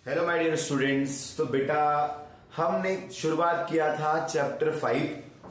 Hello my dear students. तो बेटा हमने शुरुआत किया था चैप्टर 5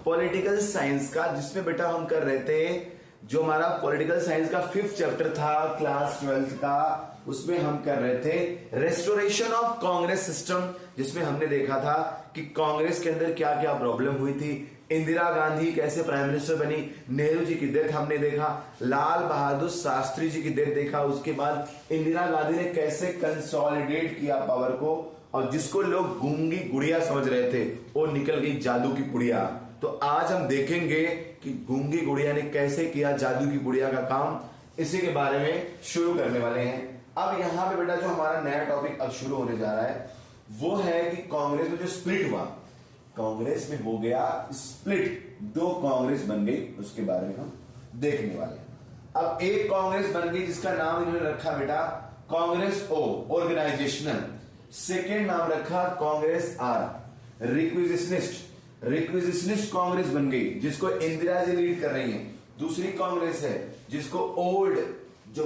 पॉलिटिकल साइंस का, जिसमें बेटा हम कर रहे थे जो हमारा पॉलिटिकल साइंस का 5th चैप्टर था क्लास 12th का, उसमें हम कर रहे थे रेस्टोरेशन ऑफ कांग्रेस सिस्टम, जिसमें हमने देखा था कि कांग्रेस के अंदर क्या क्या प्रॉब्लम हुई थी, इंदिरा गांधी कैसे प्राइम मिनिस्टर बनी, नेहरू जी की डेथ हमने देखा, लाल बहादुर शास्त्री जी की डेथ देखा, उसके बाद इंदिरा गांधी ने कैसे कंसोलिडेट किया पावर को, और जिसको लोग गूंगी गुड़िया समझ रहे थे वो निकल गई जादू की पुड़िया। तो आज हम देखेंगे कि गूंगी गुड़िया ने कैसे किया जादू की पुड़िया का काम, इसी के बारे में शुरू करने वाले हैं। अब यहां पे बेटा जो हमारा नया टॉपिक अब शुरू होने जा रहा है वो है कि कांग्रेस में जो स्प्लिट हुआ, कांग्रेस में हो गया स्प्लिट, दो कांग्रेस बन गई, उसके बारे में हम देखने वाले हैं। अब एक कांग्रेस बन गई जिसका नाम इन्होंने रखा बेटा कांग्रेस ओ ऑर्गेनाइजेशनल, सेकेंड नाम रखा कांग्रेस आर रिक्विजिशनिस्ट कांग्रेस बन गई जिसको इंदिरा जी लीड कर रही है। दूसरी कांग्रेस है जिसको ओल्ड, जो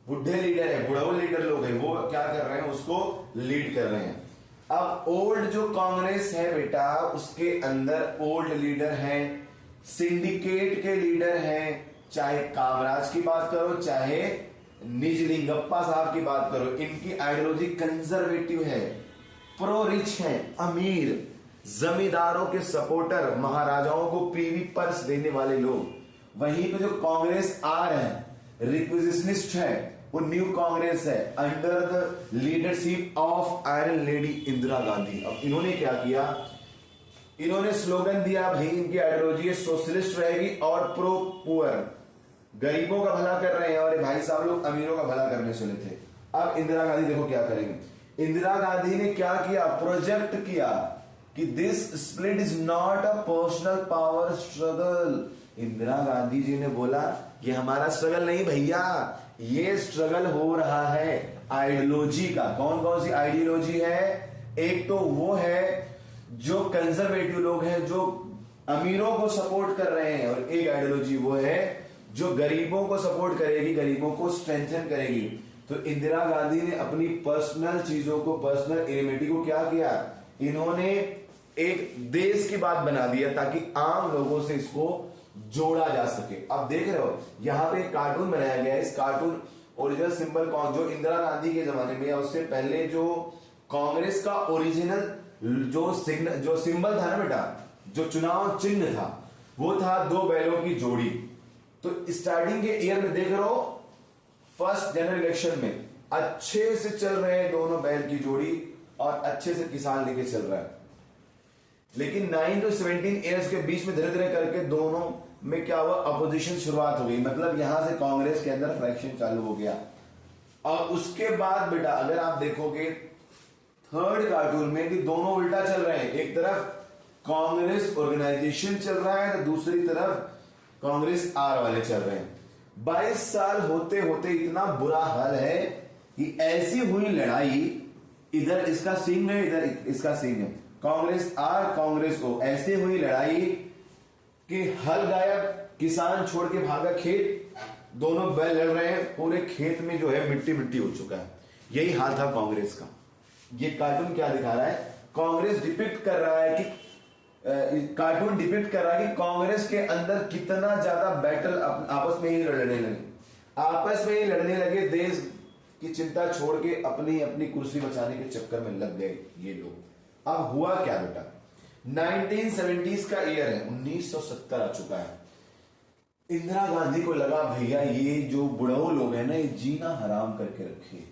बुढ़े लीडर है, बुढ़ाओ लीडर लोग हैं, वो क्या कर रहे हैं, उसको लीड कर रहे हैं। अब ओल्ड जो कांग्रेस है बेटा उसके अंदर ओल्ड लीडर हैं, सिंडिकेट के लीडर हैं, चाहे कामराज की बात करो चाहे निजलिंगप्पा साहब की बात करो, इनकी आइडियोलॉजी कंजर्वेटिव है, प्रो रिच है, अमीर, जमींदारों के सपोर्टर, महाराजाओं को पीवी पर्स देने वाले लोग। वहीं पे जो कांग्रेस आर है रिक्विजिशनिस्ट है, वो न्यू कांग्रेस है under the leadership of iron lady Indira Gandhi. अब इन्होंने क्या किया, इन्होंने स्लोगन दिया, भाई इनकी आइडियोलॉजी सोशलिस्ट रहेगी और प्रो पुअर, गरीबों का भला कर रहे हैं, और भाई साहब लोग अमीरों का भला करने चले थे। अब इंदिरा गांधी देखो क्या करेंगे, इंदिरा गांधी ने क्या किया, प्रोजेक्ट किया कि this split is not a personal power struggle. Indira Gandhi ji ने बोला ये हमारा स्ट्रगल नहीं भैया, ये स्ट्रगल हो रहा है आइडियोलॉजी का। कौन कौन सी आइडियोलॉजी है, एक तो वो है जो कंजर्वेटिव लोग हैं जो अमीरों को सपोर्ट कर रहे हैं, और एक आइडियोलॉजी वो है जो गरीबों को सपोर्ट करेगी, गरीबों को स्ट्रेंथन करेगी। तो इंदिरा गांधी ने अपनी पर्सनल चीजों को, पर्सनल इनिमिटी को क्या किया, इन्होंने एक देश की बात बना दिया ताकि आम लोगों से इसको जोड़ा जा सके। अब देख रहे हो यहां पे एक कार्टून बनाया गया है, इस कार्टून ओरिजिनल सिंबल कौन, जो इंदिरा गांधी के जमाने में या उससे पहले जो कांग्रेस का ओरिजिनल जो सिंबल था ना बेटा, जो चुनाव चिन्ह था, वो था दो बैलों की जोड़ी। तो स्टार्टिंग के ईयर में देख रहे हो फर्स्ट जनरल इलेक्शन में अच्छे से चल रहे हैं दोनों बैल की जोड़ी और अच्छे से किसान लेके चल रहा है, लेकिन 9 to 17 ईयर्स के बीच में धीरे धीरे करके दोनों में क्या हुआ, अपोजिशन शुरुआत हो गई, मतलब यहां से कांग्रेस के अंदर फ्रैक्शन चालू हो गया। और उसके बाद बेटा अगर आप देखोगे थर्ड कार्टून में कि दोनों उल्टा चल रहे हैं, एक तरफ कांग्रेस ऑर्गेनाइजेशन चल रहा है तो दूसरी तरफ कांग्रेस आर वाले चल रहे हैं। 22 साल होते होते इतना बुरा हाल है कि ऐसी हुई लड़ाई, इधर इसका सिंह है इधर इसका सिंह है, कांग्रेस आर कांग्रेस ओ, ऐसे हुई लड़ाई कि हल गायब, किसान छोड़ के भागा खेत, दोनों बैल लड़ रहे हैं, पूरे खेत में जो है मिट्टी मिट्टी हो चुका है। यही हाल था कांग्रेस का। ये कार्टून क्या दिखा रहा है, कांग्रेस डिपिक्ट कर रहा है कि कार्टून डिपिक्ट कर रहा है कि कांग्रेस के अंदर कितना ज्यादा बैटल आपस में ही लड़ने लगे, आपस में ही लड़ने लगे, देश की चिंता छोड़ के अपनी अपनी कुर्सी बचाने के चक्कर में लग गए ये लोग। अब हुआ क्या बेटा, 1970s का ईयर है, 1970 आ चुका है। इंदिरा गांधी को लगा भैया ये जो बुढ़ाऊ लोग हैं ना ये जीना हराम करके रखे।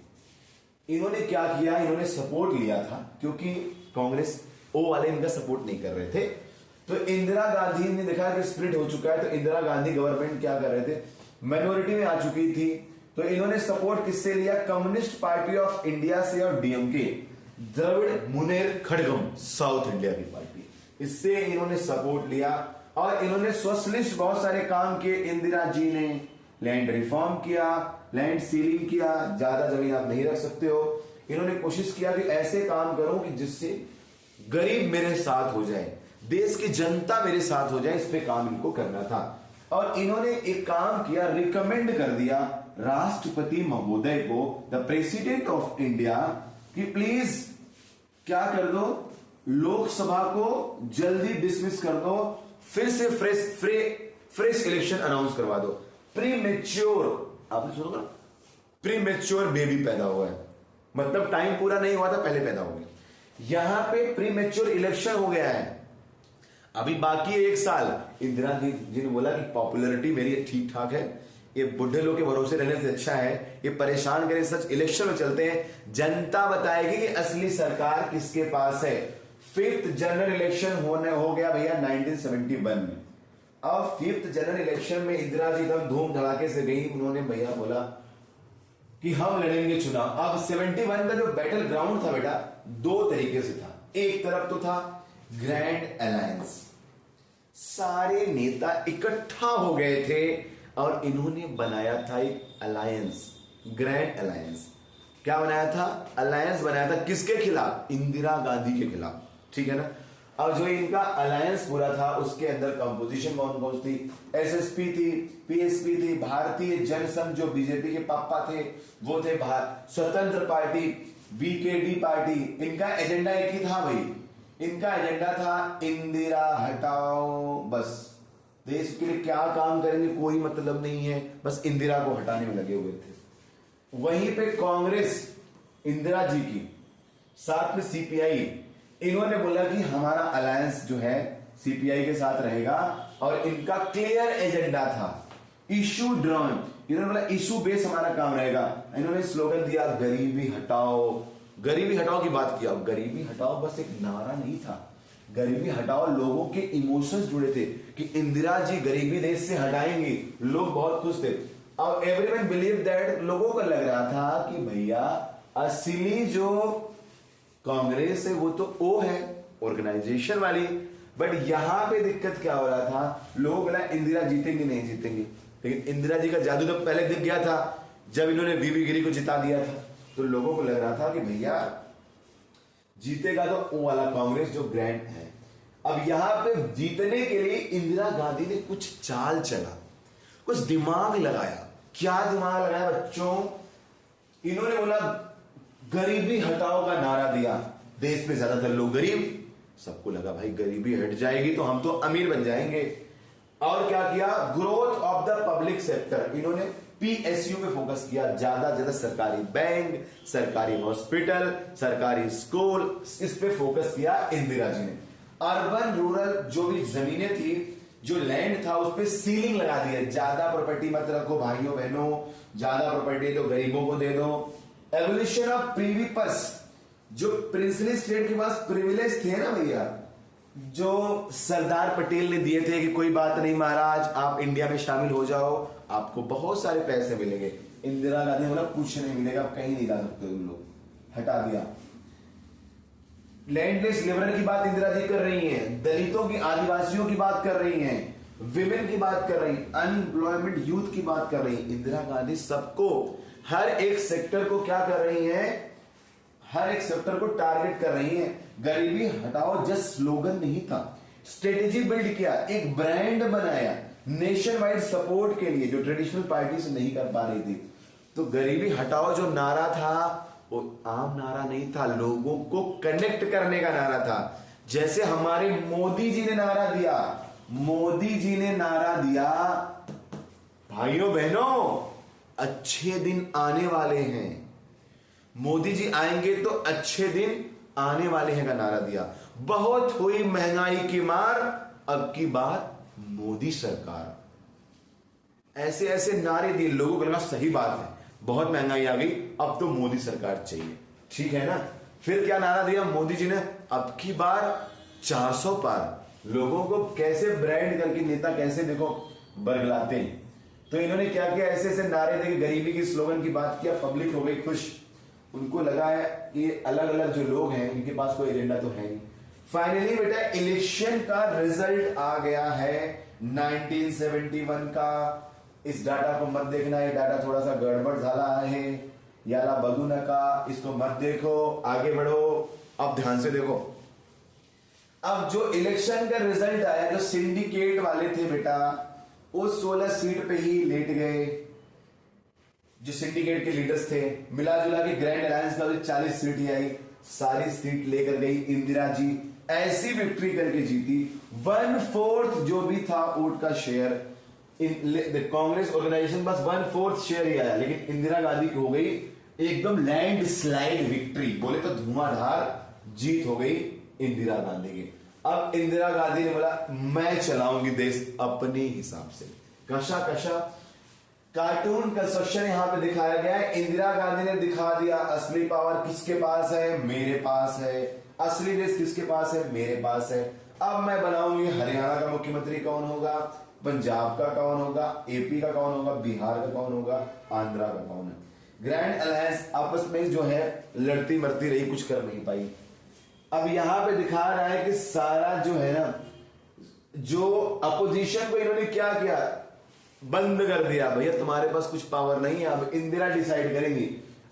इन्होंने क्या किया, इन्होंने सपोर्ट लिया था क्योंकि कांग्रेस ओ वाले इनका सपोर्ट नहीं कर रहे थे। तो इंदिरा गांधी ने देखा कि स्प्लिट हो चुका है, तो इंदिरा गांधी गवर्नमेंट क्या कर रहे थे, माइनॉरिटी में आ चुकी थी, तो इन्होंने सपोर्ट किससे लिया, कम्युनिस्ट पार्टी ऑफ इंडिया से और डीएमके, द्रविड़ मुनेर खड़गम, साउथ इंडिया की पार्टी, इससे इन्होंने सपोर्ट लिया। और इन्होंने सोशलिस्ट बहुत सारे काम किए। इंदिरा जी ने लैंड रिफॉर्म किया, लैंड सीलिंग किया, ज्यादा जमीन आप नहीं रख सकते हो। इन्होंने कोशिश किया कि ऐसे काम करो कि जिससे गरीब मेरे साथ हो जाए, देश की जनता मेरे साथ हो जाए, इस पे काम इनको करना था। और इन्होंने एक काम किया, रिकमेंड कर दिया राष्ट्रपति महोदय को, द प्रेसिडेंट ऑफ इंडिया, कि प्लीज क्या कर दो, लोकसभा को जल्दी डिसमिस कर दो, फिर से फ्रेश इलेक्शन अनाउंस करवा दो। प्रीमेच्योर, आपने सुना ना, प्रीमेच्योर बेबी पैदा हुआ है, मतलब टाइम पूरा नहीं हुआ था, पहले पैदा हो गया। यहां पे प्रीमेच्योर इलेक्शन हो गया है, अभी बाकी है 1 साल। इंदिरा जी ने बोला कि पॉपुलैरिटी मेरी ठीक ठाक है, ये बुढ़े लोग के भरोसे रहने से अच्छा है ये परेशान करें, सच इलेक्शन में चलते हैं, जनता बताएगी कि असली सरकार किसके पास है। 5th जनरल इलेक्शन हो गया भैया 1971 में। अब 5th जनरल इलेक्शन में इंदिरा जी एकदम धूम धड़ाके से गई, उन्होंने भैया बोला कि हम लड़ेंगे चुनाव। अब 71 का जो बैटल ग्राउंड था बेटा, 2 तरीके से था। एक तरफ तो था ग्रैंड अलायंस, सारे नेता इकट्ठा हो गए थे और इन्होंने बनाया था एक अलायंस, ग्रैंड अलायंस। क्या बनाया था? अलायंस बनाया था किसके खिलाफ? इंदिरा गांधी के खिलाफ, ठीक है ना। अब जो इनका अलायंस पूरा था उसके अंदर कंपोजिशन कौन कौन थी? एसएसपी थी, पीएसपी थी, भारतीय जनसंघ जो बीजेपी के पापा थे वो थे, स्वतंत्र पार्टी, बीकेडी पार्टी। इनका एजेंडा एक ही था भाई, इनका एजेंडा था इंदिरा हटाओ, बस देश के लिए क्या काम करेंगे कोई मतलब नहीं है, बस इंदिरा को हटाने में लगे हुए थे। वहीं पे कांग्रेस इंदिरा जी की, साथ में सीपीआई, इन्होंने बोला कि हमारा अलायंस जो है सीपीआई के साथ रहेगा और इनका क्लियर एजेंडा था इशू ड्रॉन। इन्होंने बोला इशू बेस हमारा काम रहेगा। इन्होंने स्लोगन दिया गरीबी हटाओ, गरीबी हटाओ की बात किया। गरीबी हटाओ बस एक नारा नहीं था, गरीबी हटाओ लोगों के इमोशंस जुड़े थे कि इंदिरा जी गरीबी देश से हटाएंगी, लोग बहुत खुश थे। अब एवरीवन बिलीव दैट, लोगों को लग रहा था कि भैया असली जो कांग्रेस है वो तो ओ है, ऑर्गेनाइजेशन वाली। बट यहां पे दिक्कत क्या हो रहा था, लोग बोला इंदिरा जीतेंगे नहीं जीतेंगे, लेकिन इंदिरा जी का जादू तो पहले दिख गया था जब इन्होंने वीवी गिरी को जिता दिया था। तो लोगों को लग रहा था कि भैया जीतेगा तो वो वाला कांग्रेस जो ग्रैंड है। अब यहां पे जीतने के लिए इंदिरा गांधी ने कुछ चाल चला, कुछ दिमाग लगाया। क्या दिमाग लगाया बच्चों? इन्होंने बोला गरीबी हटाओ का नारा दिया। देश में ज्यादातर लोग गरीब, सबको लगा भाई गरीबी हट जाएगी तो हम तो अमीर बन जाएंगे। और क्या किया? Growth of the public sector, इन्होंने पीएसयू पे फोकस किया, ज्यादा से ज्यादा सरकारी बैंक, सरकारी हॉस्पिटल, सरकारी स्कूल, इस पे फोकस किया इंदिरा जी ने। अर्बन रूरल जो भी जमीनें थी, जो लैंड था, उस पे सीलिंग लगा दिया, ज्यादा प्रॉपर्टी मत रखो भाइयों बहनों, ज्यादा प्रॉपर्टी तो गरीबों को दे दो। एवोल्यूशन ऑफ प्रीवी पर्स, जो प्रिंसली स्टेट के पास प्रिविलेज थे ना भैया, जो सरदार पटेल ने दिए थे कि कोई बात नहीं महाराज आप इंडिया में शामिल हो जाओ, आपको बहुत सारे पैसे मिलेंगे। इंदिरा गांधी बोला कुछ नहीं मिलेगा, कहीं नहीं जा सकते तुम लोग, हटा दिया। लैंडलेस लेबर की बात इंदिरा जी कर रही हैं, दलितों की, आदिवासियों की बात कर रही हैं, विमेन की बात कर रही, अनएम्प्लॉयमेंट यूथ की बात कर रही। इंदिरा गांधी सबको, हर एक सेक्टर को क्या कर रही हैं? हर एक सेक्टर को टारगेट कर रही हैं। गरीबी हटाओ जस्ट स्लोगन नहीं था, स्ट्रेटेजी बिल्ड किया, एक ब्रांड बनाया नेशन वाइड सपोर्ट के लिए, जो ट्रेडिशनल पार्टी से नहीं कर पा रही थी। तो गरीबी हटाओ जो नारा था वो आम नारा नहीं था, लोगों को कनेक्ट करने का नारा था। जैसे हमारे मोदी जी ने नारा दिया, मोदी जी ने नारा दिया भाइयों बहनों अच्छे दिन आने वाले हैं, मोदी जी आएंगे तो अच्छे दिन आने वाले हैं का नारा दिया। बहुत हुई महंगाई की मार, अब की बात मोदी सरकार, ऐसे ऐसे नारे दिए, लोगों को लगा सही बात है, बहुत महंगाई आ गई, अब तो मोदी सरकार चाहिए, ठीक है ना। फिर क्या नारा दिया मोदी जी ने? अब की बार 400 पार। लोगों को कैसे ब्रांड करके नेता कैसे देखो बरगलाते हैं। तो इन्होंने क्या किया, ऐसे ऐसे नारे देके गरीबी की स्लोगन की बात किया, पब्लिक हो गई खुश। उनको लगा है कि अलग अलग जो लोग हैं इनके पास कोई एजेंडा तो है नहीं। फाइनली बेटा इलेक्शन का रिजल्ट आ गया है 1971 का। इस डाटा को मत देखना, ये डाटा थोड़ा सा गड़बड़ झाला है, याला बगू नका, इसको मत देखो, आगे बढ़ो। अब ध्यान से देखो, अब जो इलेक्शन का रिजल्ट आया, जो सिंडिकेट वाले थे बेटा वो 16 सीट पे ही लेट गए, जो सिंडिकेट के लीडर्स थे, मिला जुला के ग्रैंड अलायंस का 40 सीट ही आई, सारी सीट लेकर गई इंदिरा जी। ऐसी विक्ट्री करके जीती, 1/4 जो भी था वोट का शेयर कांग्रेस ऑर्गेनाइजेशन, बस 1/4 शेयर ही आया, लेकिन इंदिरा गांधी की हो गई एकदम लैंड स्लाइड विक्ट्री, बोले तो धुआंधार जीत हो गई इंदिरा गांधी की। अब इंदिरा गांधी ने बोला मैं चलाऊंगी देश अपने हिसाब से। कशा कशा कार्टून कंस्ट्रक्शन यहां पे दिखाया गया है। इंदिरा गांधी ने दिखा दिया असली पावर किसके पास है, मेरे पास है। असली देश किसके पास है, मेरे पास है। अब मैं बनाऊंगी हरियाणा का मुख्यमंत्री कौन होगा, पंजाब का कौन होगा, एपी का कौन होगा, बिहार का कौन होगा, आंध्रा का कौन है। ग्रैंड अलायंस आपस में जो है लड़ती मरती रही, कुछ कर नहीं पाई। अब यहां पे दिखा रहा है कि सारा जो है ना, जो अपोजिशन को इन्होंने क्या किया, बंद कर दिया। भैया तुम्हारे पास कुछ पावर नहीं है, अब इंदिरा डिसाइड करेंगी।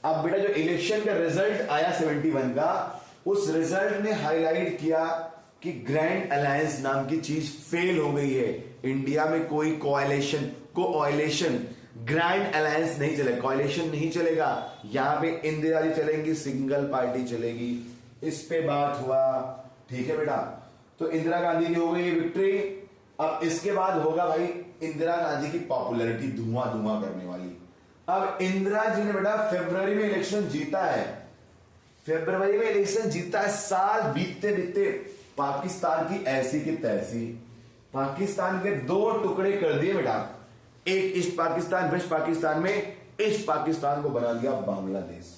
अब बेटा जो इलेक्शन का रिजल्ट आया 71 का, उस रिजल्ट ने हाईलाइट किया कि ग्रैंड अलायंस नाम की चीज फेल हो गई है। इंडिया में कोई कोऑलिशन ग्रैंड अलायंस नहीं चलेगा, कोऑलिशन नहीं चलेगा। यहां पे इंदिरा जी चलेंगी, सिंगल पार्टी चलेगी। इस पे बात हुआ, ठीक है बेटा। तो इंदिरा गांधी की हो गई विक्ट्री। अब इसके बाद होगा भाई इंदिरा गांधी की पॉपुलैरिटी धुआं धुआं करने वाली। अब इंदिरा जी ने बेटा फरवरी में इलेक्शन जीता है, फरवरी में इलेक्शन जीता है। साल बीतते बीतते पाकिस्तान की ऐसी की तैसी, पाकिस्तान के 2 टुकड़े कर दिए बेटा। एक ईस्ट पाकिस्तान, वेस्ट पाकिस्तान में ईस्ट पाकिस्तान को बना दिया बांग्लादेश।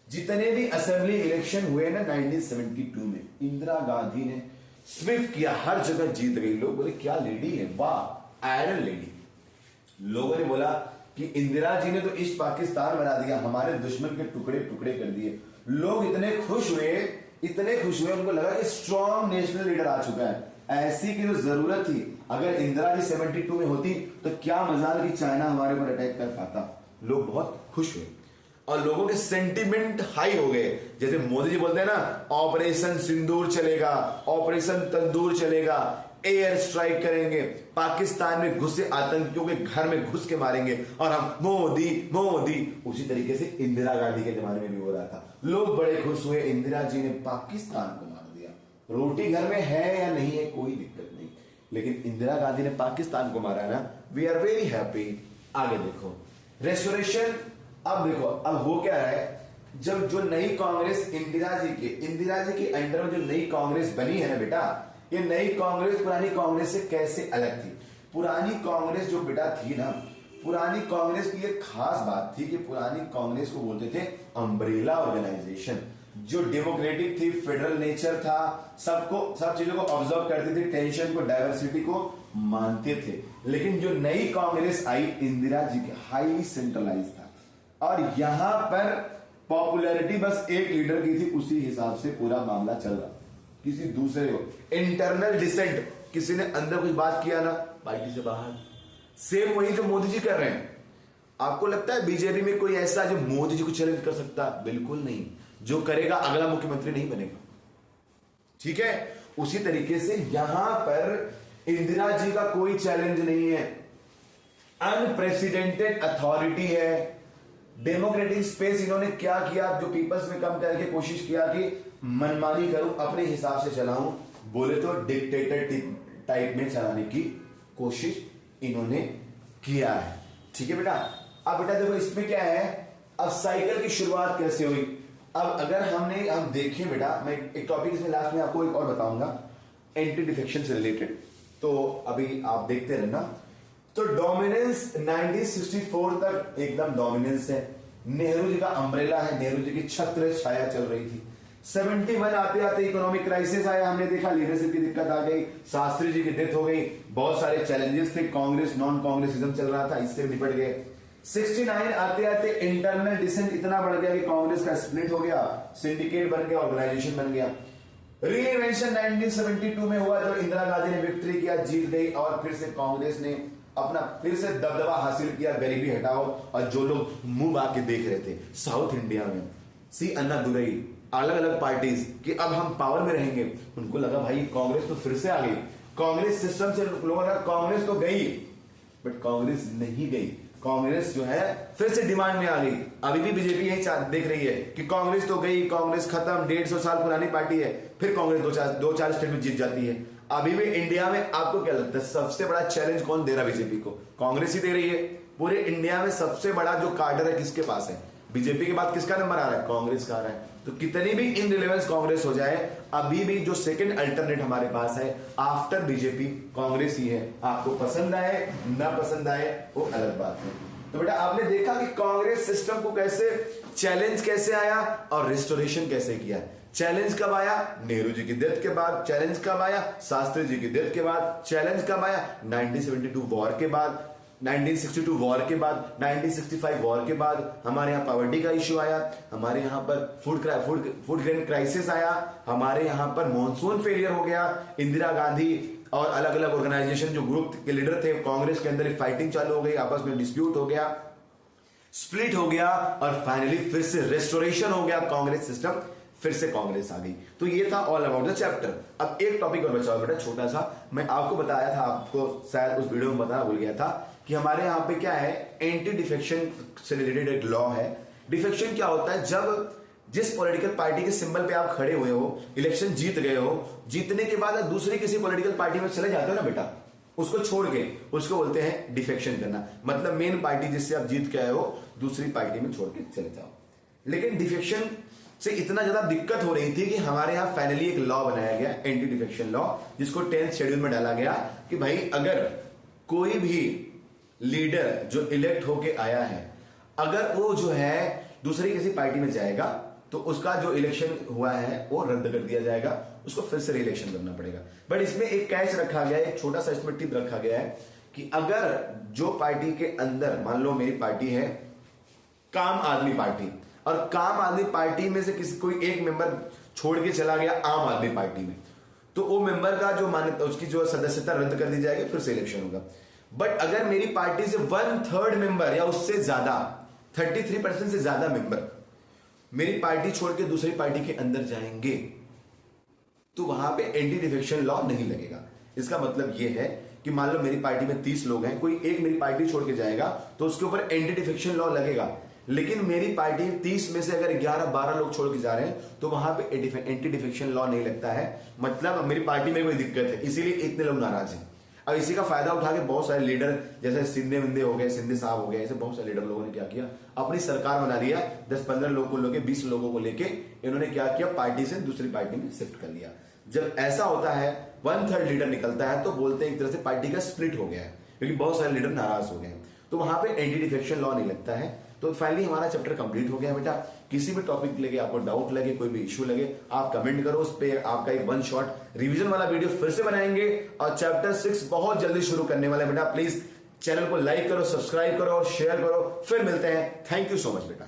जितने भी असेंबली इलेक्शन हुए ना 1972 में, इंदिरा गांधी ने स्वीप किया, हर जगह जीत गई। लोग बोले क्या लेडी है, वाह आयरन लेडी। लोगों ने बोला कि इंदिरा जी ने तो ईस्ट पाकिस्तान बना दिया, हमारे दुश्मन के टुकड़े टुकड़े कर दिए। लोग इतने खुश हुए, उनको लगा कि स्ट्रॉन्ग नेशनल लीडर आ चुका है। ऐसी की जो जरूरत थी, अगर इंदिरा जी 72 में होती तो क्या मजाल कि चाइना हमारे ऊपर अटैक कर पाता। लोग बहुत खुश हुए और लोगों के सेंटिमेंट हाई हो गए। जैसे मोदी जी बोलते हैं ना, ऑपरेशन सिंदूर चलेगा, ऑपरेशन तंदूर चलेगा, एयर स्ट्राइक करेंगे, पाकिस्तान में घुसे आतंकियों के घर में घुस के मारेंगे और हम मोदी मोदी। उसी तरीके से इंदिरा गांधी के जमाने में भी हो रहा था। लोग बड़े खुश हुए, इंदिरा जी ने पाकिस्तान को मार दिया। रोटी घर में है या नहीं है कोई दिक्कत नहीं, लेकिन इंदिरा गांधी ने पाकिस्तान को मारा ना, वी आर वेरी हैप्पी। आगे देखो रेस्टोरेशन। अब देखो अब हो क्या है, जब जो नई कांग्रेस इंदिरा जी के अंडर में जो नई कांग्रेस बनी है ना बेटा, ये नई कांग्रेस पुरानी कांग्रेस से कैसे अलग थी। पुरानी कांग्रेस जो बेटा थी ना, पुरानी कांग्रेस की एक खास बात थी कि पुरानी कांग्रेस को बोलते थे अम्ब्रेला ऑर्गेनाइजेशन, जो डेमोक्रेटिक थी, फेडरल नेचर था, सब चीजों को ऑब्जर्व करते थे, टेंशन को, डाइवर्सिटी को मानते थे। लेकिन जो नई कांग्रेस आई इंदिरा जी की, हाईली सेंट्रलाइज था और यहां पर पॉपुलैरिटी बस एक लीडर की थी, उसी हिसाब से पूरा मामला चल रहा। किसी दूसरे को इंटरनल डिसेंट, किसी ने अंदर कुछ बात किया ना, पार्टी से बाहर। सेम वही जो मोदी जी कर रहे हैं। आपको लगता है बीजेपी में कोई ऐसा जो मोदी जी को चैलेंज कर सकता? बिल्कुल नहीं। जो करेगा अगला मुख्यमंत्री नहीं बनेगा, ठीक है। उसी तरीके से यहां पर इंदिरा जी का कोई चैलेंज नहीं है, अनप्रेसिडेंटेड अथॉरिटी है, डेमोक्रेटिक स्पेस। इन्होंने क्या किया, जो पीपल्स में कम करके कोशिश किया कि मनमानी करूं, अपने हिसाब से चलाऊं, बोले तो डिक्टेटर टाइप में चलाने की कोशिश इन्होंने किया है, ठीक है बेटा। अब बेटा देखो इसमें क्या है, अब साइकिल की शुरुआत कैसे हुई। अब अगर हम देखें बेटा, मैं एक टॉपिक इसमें लास्ट में आपको एक और बताऊंगा एंटी डिफेक्शन से रिलेटेड, तो अभी आप देखते रहना। तो डोमिनेंस 1964 तक एकदम डोमिनेंस है। नेहरू जी का अम्ब्रेला है, नेहरू जी की छत्र छाया चल रही थी। 71 आते आते इकोनॉमिक क्राइसिस आया, हमने देखा लीडरशिप की दिक्कत आ गई, शास्त्री जी की डेथ हो गई, बहुत सारे चैलेंजेस थे, कांग्रेस नॉन कांग्रेसिज्म चल रहा था, इससे निपट गए। 69 आते आते इंटरनल डिसेंट इतना बढ़ गया कि कांग्रेस का स्प्लिट हो गया, सिंडिकेट बन गया, ऑर्गेनाइजेशन बन गया। रीइन्वेंशन 1972 में हुआ, जब इंदिरा गांधी ने विक्ट्री किया, जीत गई और फिर से कांग्रेस ने अपना फिर से दबदबा हासिल किया, गरीबी हटाओ। और जो लोग मुंह बांध के देख रहे थे साउथ इंडिया में, सी अन्ना दुरई, अलग अलग पार्टीज कि अब हम पावर में रहेंगे, उनको लगा भाई कांग्रेस तो फिर से आ गई। कांग्रेस सिस्टम से लोगों ने कांग्रेस तो गई, बट कांग्रेस नहीं गई। कांग्रेस जो है फिर से डिमांड में आ गई। अभी भी बीजेपी यही देख रही है कि कांग्रेस तो गई, कांग्रेस खत्म, 150 साल पुरानी पार्टी है, फिर कांग्रेस दो चार स्टेट में जीत जाती है। अभी भी इंडिया में आपको क्या लगता है सबसे बड़ा चैलेंज कौन दे रहा है बीजेपी को? कांग्रेस ही दे रही है। पूरे इंडिया में सबसे बड़ा जो कार्डर है किसके पास है? बीजेपी के बाद किसका नंबर आ रहा है? कांग्रेस का आ रहा है। तो कितनी भी इनरिलेवेंस कांग्रेस हो जाए, अभी भी जो सेकंड अल्टरनेट हमारे पास है आफ्टर बीजेपी, कांग्रेस ही है। आपको पसंद आए ना पसंद आए वो अलग बात है। तो बेटा आपने देखा कि कांग्रेस सिस्टम को कैसे चैलेंज कैसे आया और रिस्टोरेशन कैसे किया। चैलेंज कब आया? नेहरू जी की डेथ के बाद। चैलेंज कब आया? शास्त्री जी की डेथ के बाद। चैलेंज कब आया? 1972 वॉर के बाद, 1962 वॉर के बाद, 1965 वॉर के बाद। हमारे यहाँ पॉवर्टी का इश्यू आया, हमारे यहाँ पर फूड ग्रेन क्राइसिस आया, हमारे यहाँ पर मॉनसून फेलियर हो गया। इंदिरा गांधी और अलग अलग ऑर्गेनाइजेशन जो ग्रुप के लीडर थे कांग्रेस के अंदर फाइटिंग चालू हो गई, आपस में डिस्प्यूट हो गया, स्प्लिट हो गया और फाइनली फिर से रेस्टोरेशन हो गया कांग्रेस सिस्टम, फिर से कांग्रेस आ गई। तो ये था ऑल अबाउट द चैप्टर। अब एक टॉपिक और बचा बेटा छोटा सा, मैं आपको बताया था, आपको शायद उस वीडियो में बताना भूल गया था कि हमारे यहाँ पे क्या है, एंटी डिफेक्शन से रिलेटेड एक लॉ है। डिफेक्शन क्या होता है? जब जिस पॉलिटिकल पार्टी के सिंबल पे आप खड़े हुए हो, इलेक्शन जीत गए हो, जीतने के बाद दूसरी किसी पॉलिटिकल पार्टी में चले जाते हो ना बेटा, उसको छोड़ के, उसको बोलते हैं डिफेक्शन करना। मतलब मेन पार्टी जिससे आप जीत के आए हो दूसरी पार्टी में छोड़ के चले जाओ। लेकिन डिफेक्शन से इतना ज्यादा दिक्कत हो रही थी कि हमारे यहाँ फाइनली एक लॉ बनाया गया, एंटी डिफेक्शन लॉ, जिसको 10th शेड्यूल में डाला गया कि भाई अगर कोई भी लीडर जो इलेक्ट होके आया है, अगर वो जो है दूसरी किसी पार्टी में जाएगा तो उसका जो इलेक्शन हुआ है वो रद्द कर दिया जाएगा, उसको फिर से इलेक्शन करना पड़ेगा। बट इसमें एक कैच रखा गया है, एक छोटा सा इसमें टिप रखा गया है कि अगर जो पार्टी के अंदर, मान लो मेरी पार्टी है काम आदमी पार्टी, और काम आदमी पार्टी में से किसी कोई एक मेंबर छोड़ के चला गया आम आदमी पार्टी में, तो वो मेंबर का जो मान्यता, उसकी जो सदस्यता रद्द कर दी जाएगी, फिर से इलेक्शन होगा। बट अगर मेरी पार्टी से 1/3 मेंबर या उससे ज्यादा, 33% से ज्यादा मेंबर मेरी पार्टी छोड़ के दूसरी पार्टी के अंदर जाएंगे, तो वहां पे एंटी डिफेक्शन लॉ नहीं लगेगा। इसका मतलब यह है कि मान लो मेरी पार्टी में 30 लोग हैं, कोई एक मेरी पार्टी छोड़ के जाएगा तो उसके ऊपर एंटी डिफेक्शन लॉ लगेगा। लेकिन मेरी पार्टी 30 में से अगर 11-12 लोग छोड़ के जा रहे हैं तो वहां पे एंटी डिफेक्शन लॉ नहीं लगता है। मतलब मेरी पार्टी में कोई दिक्कत है, इसीलिए इतने लोग नाराज हैं। अब इसी का फायदा उठा के बहुत सारे लीडर, जैसे सिंधे विंदे हो गए, सिंधे साहब हो गए, ऐसे बहुत सारे लीडर लोगों ने क्या किया, अपनी सरकार बना लिया। 10-15 लोगों को लेके, 20 लोगों को लेके इन्होंने क्या किया, पार्टी से दूसरी पार्टी में शिफ्ट कर लिया। जब ऐसा होता है, 1/3 लीडर निकलता है, तो बोलते हैं एक तरह से पार्टी का स्प्लिट हो गया है, क्योंकि बहुत सारे लीडर नाराज हो गए हैं। तो वहां पे एंटी डिफेक्शन लॉ नहीं लगता है। तो फाइनली हमारा चैप्टर कंप्लीट हो गया बेटा। किसी भी टॉपिक लगे, आपको डाउट लगे, कोई भी इश्यू लगे, आप कमेंट करो, उस पे आपका एक 1 शॉट रिवीजन वाला वीडियो फिर से बनाएंगे। और चैप्टर 6 बहुत जल्दी शुरू करने वाला है बेटा। प्लीज चैनल को लाइक करो, सब्सक्राइब करो और शेयर करो। फिर मिलते हैं। थैंक यू सो मच बेटा।